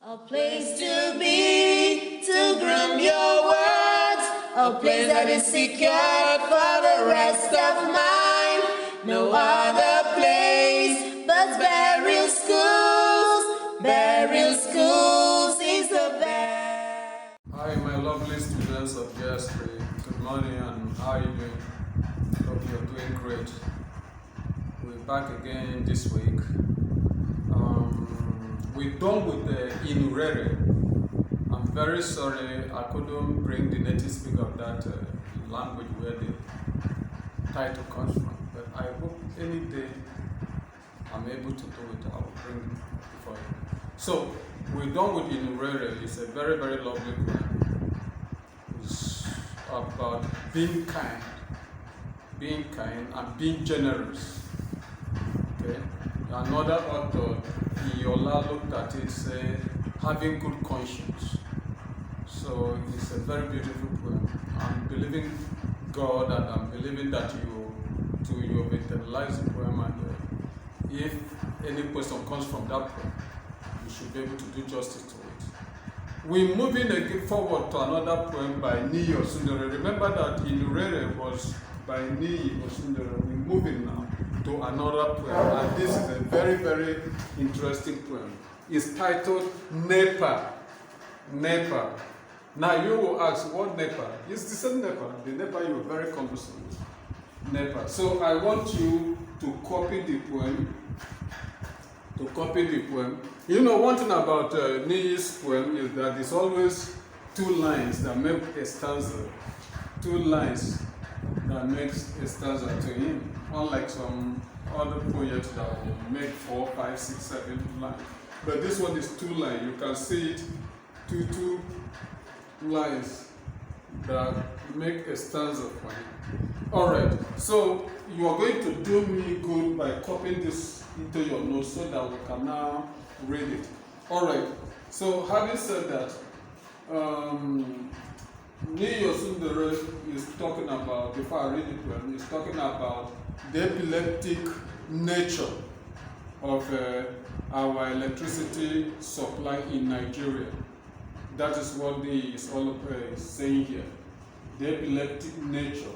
A place to be, to groom your words, a place that is secured for the rest of mine. No other place but burial schools is the best. Hi, my lovely students of JSS. Good morning, and how are you doing? Hope you're doing great. We're back again this week. We're done with the Inurere. I'm very sorry I couldn't bring the native speaker of that language where the title comes from, but I hope any day I'm able to do it. I will bring it for you. So we're done with Inurere. It's a very, very lovely poem. It's about being kind and being generous. Okay. Another author, Iola, looked at it, said, having good conscience. So it's a very beautiful poem. I'm believing God, and I'm believing that you have internalized the poem, and if any question comes from that poem, you should be able to do justice to it. We're moving again forward to another poem by Niyi Osundere. Remember that Inurere was by Niyi Osundere. We're moving now to another poem, and this is a very, very interesting poem. It's titled NEPA. NEPA. Now you will ask, what NEPA? It's the same NEPA. The NEPA you're very conversant with. NEPA. So I want you to copy the poem. You know, one thing about Niyi's poem is that there's always two lines that make a stanza. Two lines that makes a stanza to him. Unlike some other poets that will make 4, 5, 6, 7 lines. But this one is two lines. You can see it, two lines that make a stanza for him. Alright, so you are going to do me good by copying this into your notes so that we can now read it. Alright, so having said that, Niyi Osundere is talking about, before I read the poem, is talking about the epileptic nature of our electricity supply in Nigeria. That is what Niyi is all saying here. The epileptic nature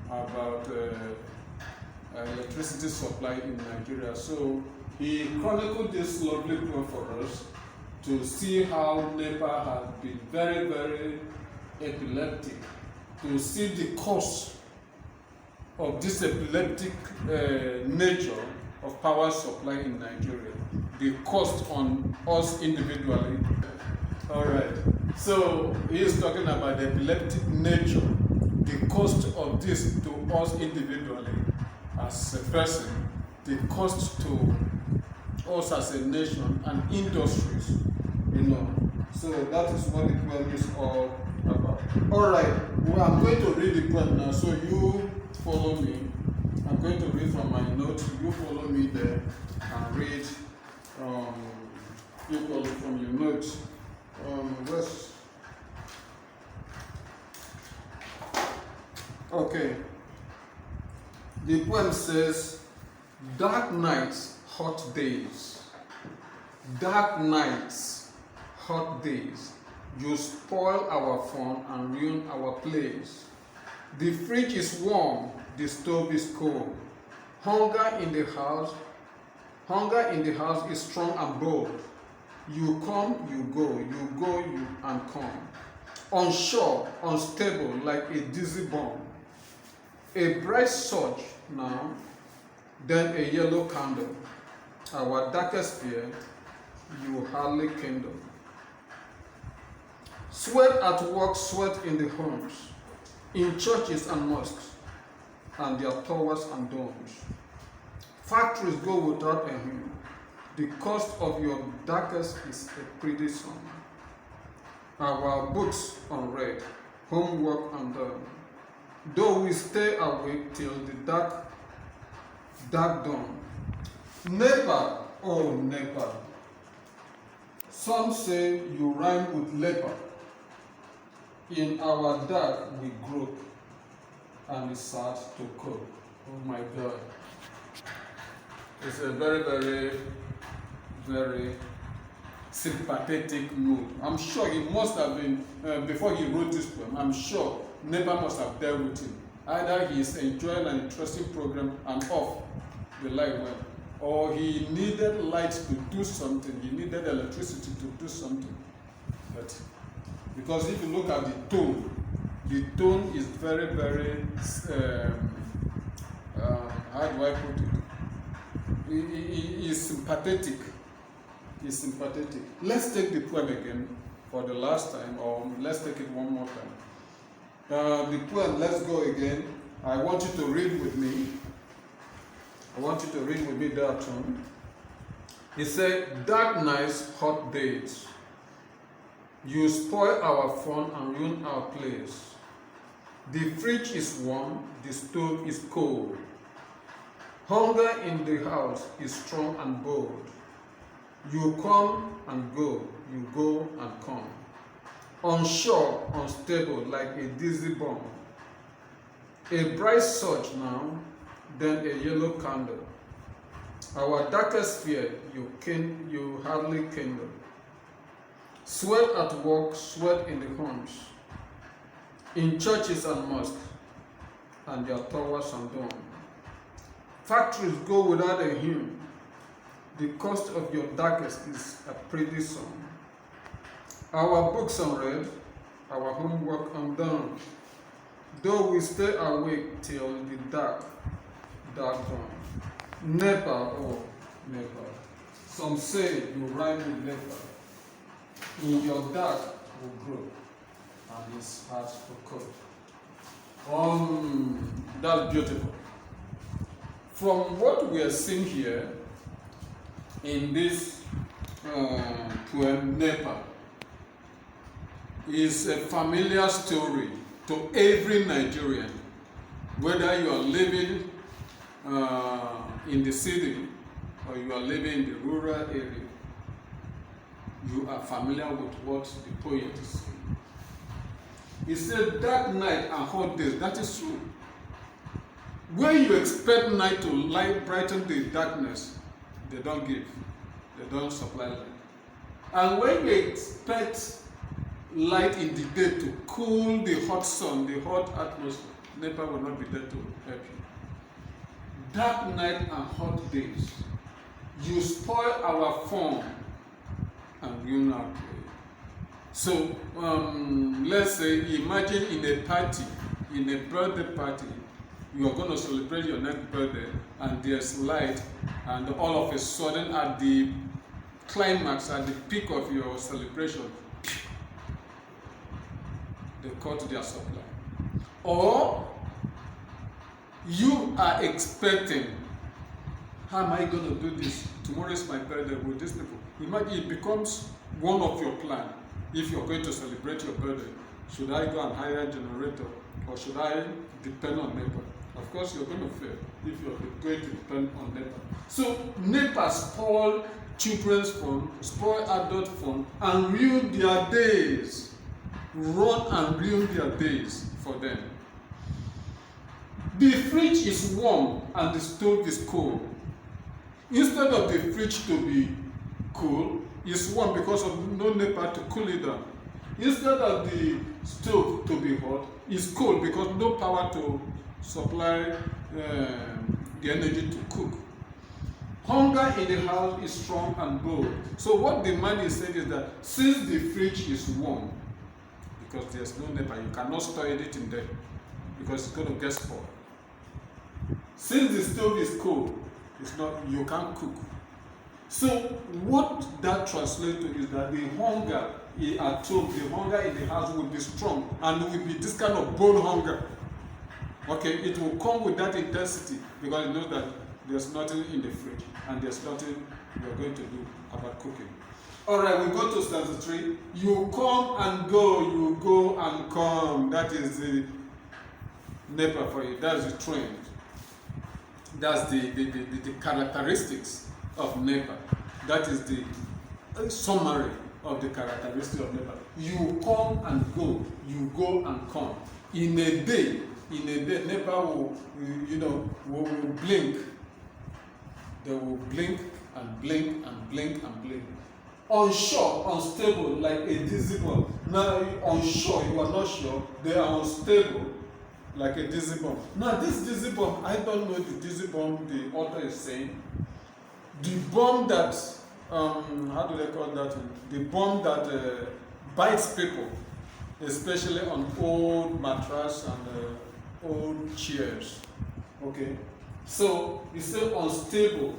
about electricity supply in Nigeria. So he chronicled this lovely poem for us to see how NEPA has been very, very epileptic, to see the cost of this epileptic nature of power supply in Nigeria, the cost on us individually. All right, so he is talking about the epileptic nature, the cost of this to us individually as a person, the cost to us as a nation and industries, you know. So that is what the poem is all about. All right, well, I'm going to read the poem now, so you follow me. I'm going to read from my notes. You follow me there and read equally from your notes. Okay. The poem says, dark nights, hot days. Dark nights, hot days. You spoil our fun and ruin our plays. The fridge is warm, the stove is cold. Hunger in the house is strong and bold. You come, you go, you and come. Unsure, unstable, like a dizzy bomb. A bright surge now, then a yellow candle. Our darkest fear, you hardly kindle. Sweat at work, sweat in the homes, in churches and mosques, and their towers and domes. Factories go without a hymn. The cost of your darkest is a pretty song. Our books unread, homework undone. Though we stay awake till the dark dawn. NEPA, oh NEPA. Some say you rhyme with leper. In our dark we grope, and it's sad to cope. Oh my God. It's a very, very, very sympathetic mood. I'm sure he must have been, before he wrote this poem, I'm sure neighbor must have dealt with him. Either he is enjoying an interesting program and off the light went, or he needed light to do something, he needed electricity to do something. But because if you look at the tone is very, very, how do I put it? He is sympathetic. He's sympathetic. Let's take the poem again for the last time, or let's take it one more time. The poem, let's go again. I want you to read with me. That tune. He said, dark nights, hot days. You spoil our fun and ruin our place. The fridge is warm, the stove is cold. Hunger in the house is strong and bold. You come and go, you go and come. Unsure, unstable, like a dizzy bomb. A bright surge now, then a yellow candle. Our darkest fear, you hardly kindle. Sweat at work, sweat in the homes, in churches and mosques, and their towers and domes. Factories go without a hymn. The cost of your darkest is a pretty song. Our books unread, our homework undone, though we stay awake till the dark dawn. Never, oh, never. Some say you rhyme with never. In your dark will grow, and his heart will cold. That's beautiful. From what we are seeing here in this poem, Nepa, is a familiar story to every Nigerian, whether you are living in the city or you are living in the rural area. You are familiar with what the poet is saying. He said, dark night and hot days. That is true. When you expect night to light brighten the darkness, they don't give. They don't supply light. And when you expect light in the day to cool the hot sun, the hot atmosphere, NEPA will not be there to help you. Dark night and hot days. You spoil our form and ruin our play. So let's say, imagine in a party, in a birthday party, you are going to celebrate your next birthday, and there's light, and all of a sudden, at the climax, at the peak of your celebration, they cut their supply. Or you are expecting, how am I going to do this? Tomorrow is my birthday with these people. Imagine it becomes one of your plans. If you're going to celebrate your birthday, should I go and hire a generator, or should I depend on NEPA? Of course, you're going to fail if you're going to depend on NEPA. So NEPA spoil children's fun, spoil adult fun, and ruin their days. Run and ruin their days for them. The fridge is warm and the stove is cold. Instead of the fridge to be cool, it's warm because of no NEPA to cool it down. Instead of the stove to be hot, it's cold because no power to supply the energy to cook. Hunger in the house is strong and bold. So what the man is saying is that since the fridge is warm, because there's no NEPA, you cannot store anything there because it's going to get spoiled. Since the stove is cold, it's not, you can't cook. So what that translates to is that the hunger at home, the hunger in the house will be strong, and it will be this kind of bold hunger. Okay, it will come with that intensity because it knows that there's nothing in the fridge and there's nothing you're going to do about cooking. All right, we go to stanza 3. You come and go, you go and come. That is the NEPA for you. That's the trend. That's the characteristics of NEPA. That is the summary of the characteristics of NEPA. You come and go, you go and come. In a day, NEPA will blink. They will blink and blink and blink and blink. Unsure, unstable, like a dizzy bomb. Now, unsure, you are not sure. They are unstable, like a dizzy bomb. Now, this dizzy bomb, I don't know the dizzy bomb the author is saying. The bomb that, how do they call that? The bomb that bites people, especially on old mattress and old chairs. Okay? So, you say unstable,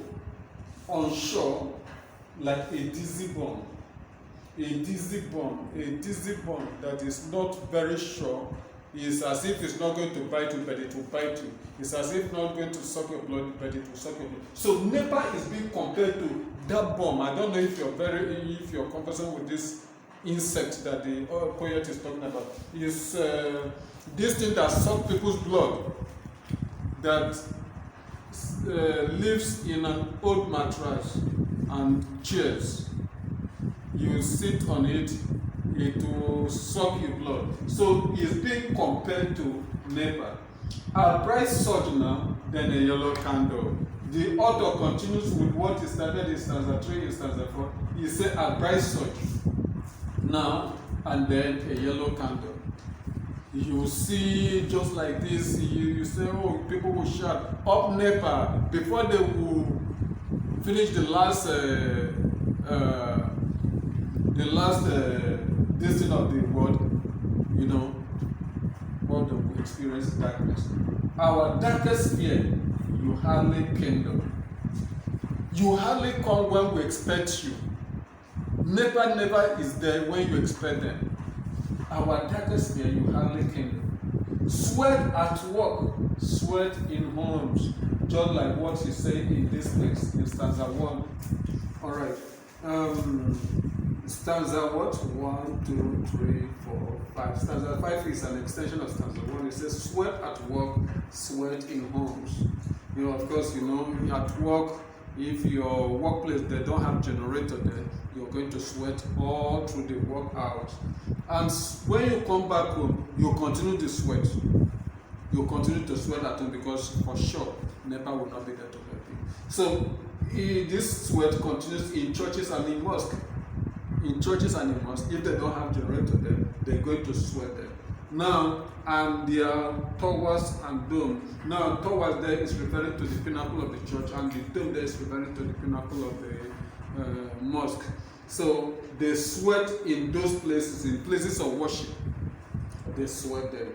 unsure, like a dizzy bomb. A dizzy bomb that is not very sure, is as if it's not going to bite you, but it will bite you. It's as if not going to suck your blood, but it will suck your blood. So NEPA is being compared to that bomb. I don't know if you're conversant with this insect that the poet is talking about. Is this thing that sucks people's blood, that lives in an old mattress and chairs. You sit on it, it will suck your blood. So it's being compared to NEPA. A bright surge now, then a yellow candle. The author continues with what he started in stanza 3, in stanza 4. He said a bright surge now, and then a yellow candle. You see, just like this, you say, oh, people will shout, up NEPA, before they will finish the last distance of the world, you know, what we experience darkness. Our darkest fear, you hardly kindle. You hardly come when we expect you. Never is there when you expect them. Our darkest fear, you hardly kindle. Sweat at work, sweat in homes, just like what you say in this place, in stanza 1. All right. Stanza what? 1, 2, 3, 4, 5. Stanza 5 is an extension of stanza 1. It says, sweat at work, sweat in homes. You know, of course, you know, at work, if your workplace, they don't have generator there, you're going to sweat all through the work hours. And when you come back home, you continue to sweat. You continue to sweat at home because for sure, NEPA will not be there to help you. So this sweat continues in churches and in mosques. In churches and in mosques, if they don't have generator there, they're going to sweat there. Now, and their towers and dome. Now, towers there is referring to the pinnacle of the church, and the dome there is referring to the pinnacle of the mosque. So they sweat in those places, in places of worship. They sweat there.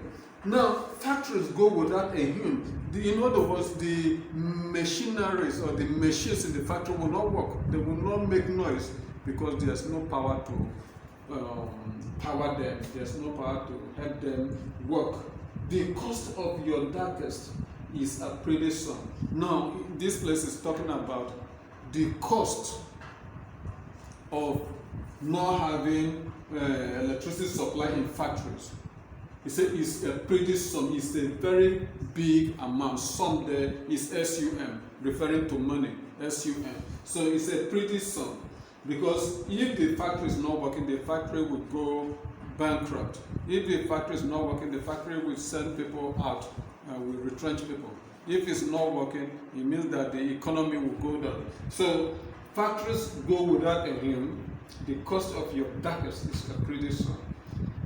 Now, factories go without a hymn. In other words, the machineries or the machines in the factory will not work. They will not make noise because there's no power to power them. There's no power to help them work. The cost of your darkest is a pretty sum. Now, this place is talking about the cost of not having electricity supply in factories. He said it's a pretty sum. It's a very big amount. Sum there is SUM, referring to money, SUM. So it's a pretty sum. Because if the factory is not working, the factory will go bankrupt. If the factory is not working, the factory will send people out, will retrench people. If it's not working, it means that the economy will go down. So factories go without a hymn. The cost of your darkest is a pretty sum.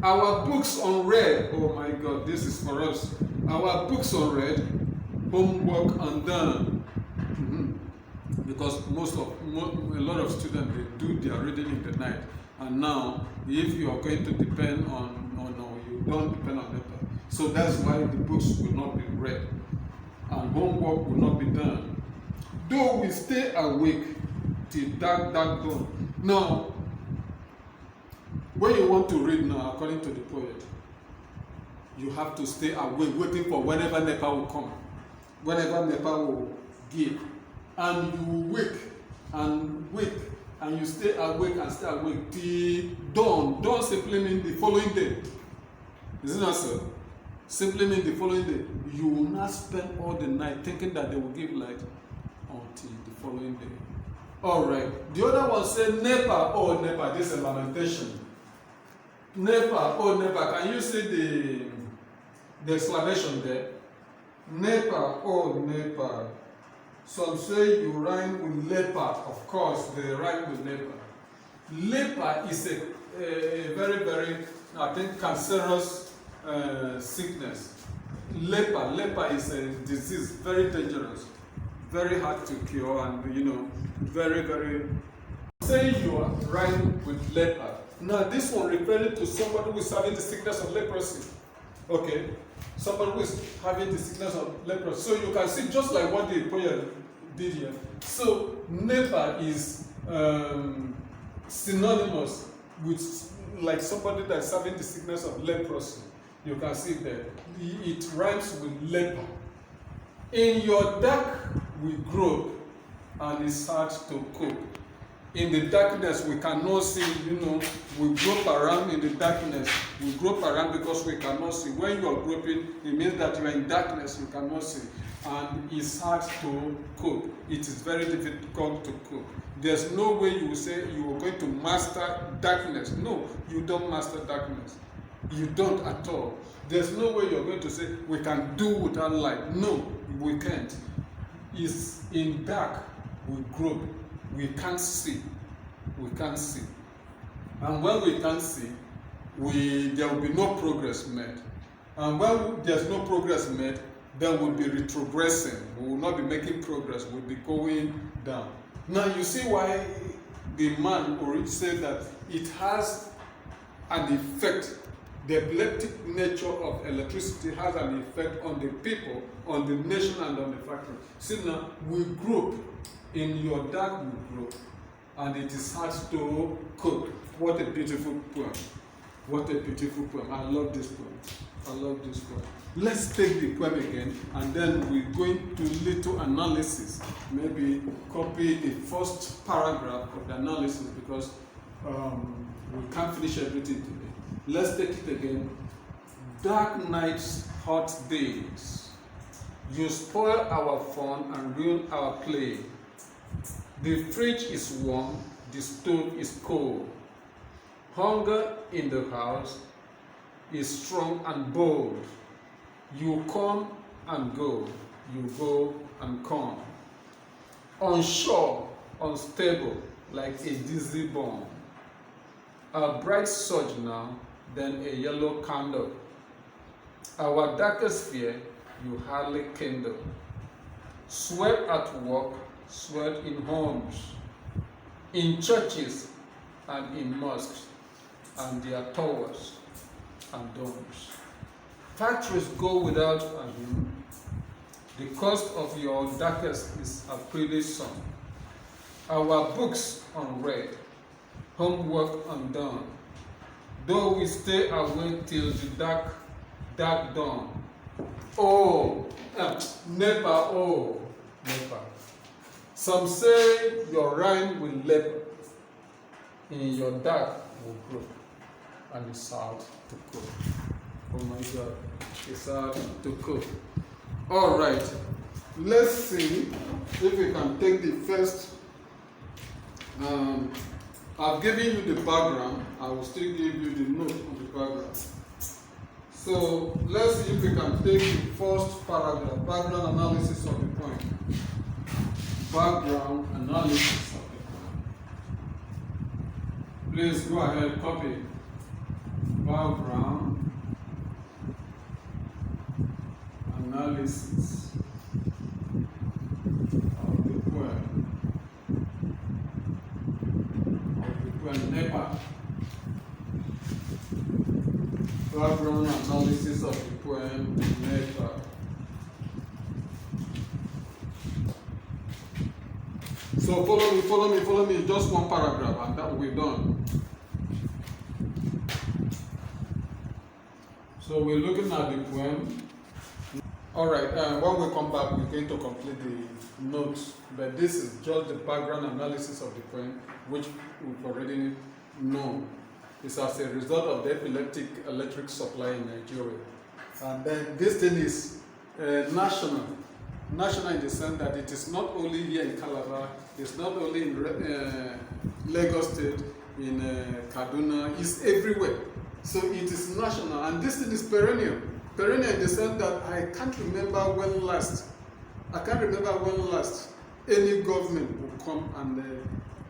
Our books unread, oh my God, this is for us. Our books unread, homework undone. Because a lot of students, they do their reading in the night. And now, if you are going to depend on, no, you don't depend on NEPA. So that's why the books will not be read. And homework will not be done. Though we stay awake till dark dawn. Now, when you want to read now, according to the poet, you have to stay awake, waiting for whenever NEPA will come. Whenever NEPA will give. And you wake, and you stay awake till dawn. Dawn simply means the following day. Is it not so? Simply means the following day. You will not spend all the night thinking that they will give light until the following day. All right. The other one said, NEPA, oh NEPA, this is a lamentation. NEPA, oh NEPA. Can you see the exclamation there? NEPA, oh NEPA. Some say you rhyme with leper. Of course, they rhyme with leper. Leper is a very, very, I think, cancerous sickness. Leper is a disease, very dangerous, very hard to cure, and very, very. Say you are riding with leper. Now this one referring to somebody who is having the sickness of leprosy. Okay, somebody who is having the sickness of leprosy. So you can see just like what the poet did here. So leper is synonymous with like somebody that's having the sickness of leprosy. You can see that it rhymes with leper. In your dark we grope, and it's hard to cope. In the darkness we cannot see, we grope around in the darkness. We grope around because we cannot see. When you are groping, it means that you are in darkness, you cannot see. And it's hard to cope. It is very difficult to cope. There's no way you will say you are going to master darkness. No, you don't master darkness. You don't at all. There's no way you're going to say we can do without light. No, we can't. It's in dark we grope. We can't see. We can't see. And when we can't see, there will be no progress made. And when there's no progress made, then we'll be retrogressing. We will not be making progress. We'll be going down. Now you see why the man already said that it has an effect. The epileptic nature of electricity has an effect on the people, on the nation, and on the factory. See now, we group. In your dark we grow, and it is hard to cope. What a beautiful poem. What a beautiful poem. I love this poem. I love this poem. Let's take the poem again, and then we're going to little analysis. Maybe copy the first paragraph of the analysis because we can't finish everything today. Let's take it again. Dark nights, hot days. You spoil our fun and ruin our play. The fridge is warm, the stove is cold. Hunger in the house is strong and bold. You come and go, you go and come. Unsure, unstable, like a dizzy bomb. A bright surge now, then a yellow candle. Our darkest fear, you hardly kindle. Sweat at work, sweat in homes, in churches and in mosques, and their towers and domes. Factories go without a hymn. The cost of your darkest is a pretty sum. Our books unread, homework undone, though we stay awake till the dark dawn. Oh, never, oh, never. Some say your rhyme will leper, in your dark will grow, and it's hard to cope. Oh my God, it's hard to cope. All right, let's see if we can take the first. I've given you the background. I will still give you the note on the background. So let's see if we can take the first paragraph, background analysis of the poem. Background analysis of the poem. Please go ahead, copy. Background analysis of the poem. NEPA. Background analysis of the poem NEPA. So follow me, just one paragraph and that will be done. So we're looking at the poem. Alright, when we come back we're going to complete the notes, but this is just the background analysis of the poem, which we've already known. It's as a result of the epileptic electric supply in Nigeria. And then this thing is national in the sense that it is not only here in Calabar, it's not only in Lagos State, in Kaduna, it's everywhere. So it is national, and this thing is perennial. Perennial in the sense that I can't remember when last any government will come and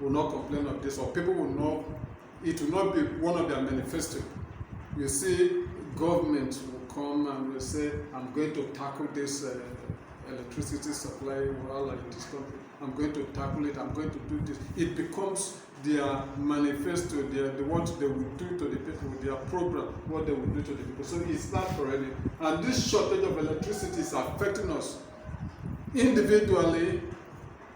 will not complain of this, or people will not, it will not be one of their manifesto. You see, government will come and will say, I'm going to tackle this electricity supply while in this country. I'm going to tackle it, I'm going to do this. It becomes their manifesto, what they will do to the people, their program, what they will do to the people. So it's not already. And this shortage of electricity is affecting us individually,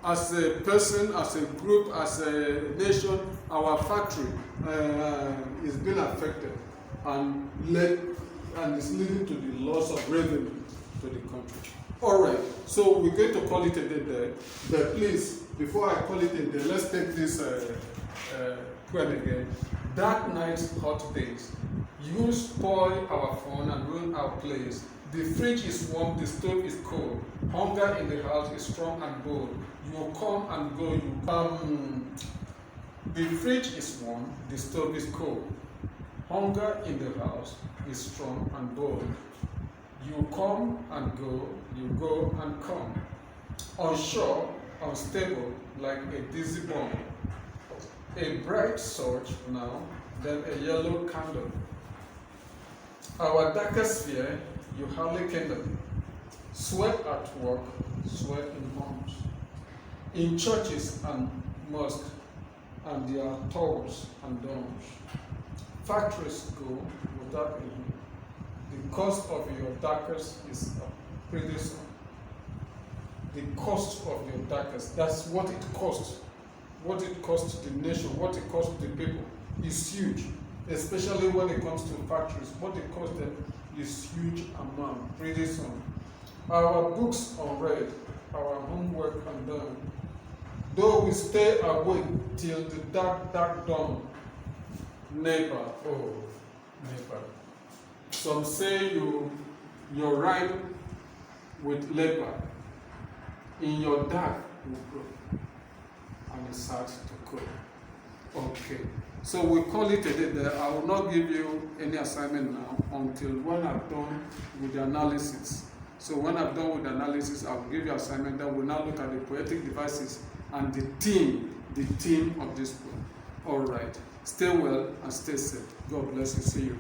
as a person, as a group, as a nation. Our factory is being affected and it's leading to the loss of revenue to the country. All right, so we're going to call it a day there. But please, before I call it a day, let's take this point again. Dark nights, hot days. You spoil our fun and ruin our place. The fridge is warm, the stove is cold. Hunger in the house is strong and bold. You come and go, you come. The fridge is warm, the stove is cold. Hunger in the house is strong and bold. You come and go, you go and come. Unsure, unstable, like a dizzy bomb. A bright surge now, then a yellow candle. Our darkest sphere, you hardly kindle. Sweat at work, sweat in homes. In churches and mosques, and their towers and domes. Factories go without a home. The cost of your darkest is pretty soon. The cost of your darkest, that's what it costs. What it costs the nation, what it costs the people is huge, especially when it comes to factories. What it costs them is huge amount, pretty soon. Our books unread, our homework undone. Though we stay awake till the dark dawn. Neighbor, oh, neighbor. Some say you're right with labor. In your dark you grow, and it's hard to cope. Okay, so we call it a day there. I will not give you any assignment now until when I'm done with the analysis. So when I'm done with the analysis, I will give you assignment. Then we'll now look at the poetic devices and the theme of this poem. All right, stay well and stay safe. God bless you. See you.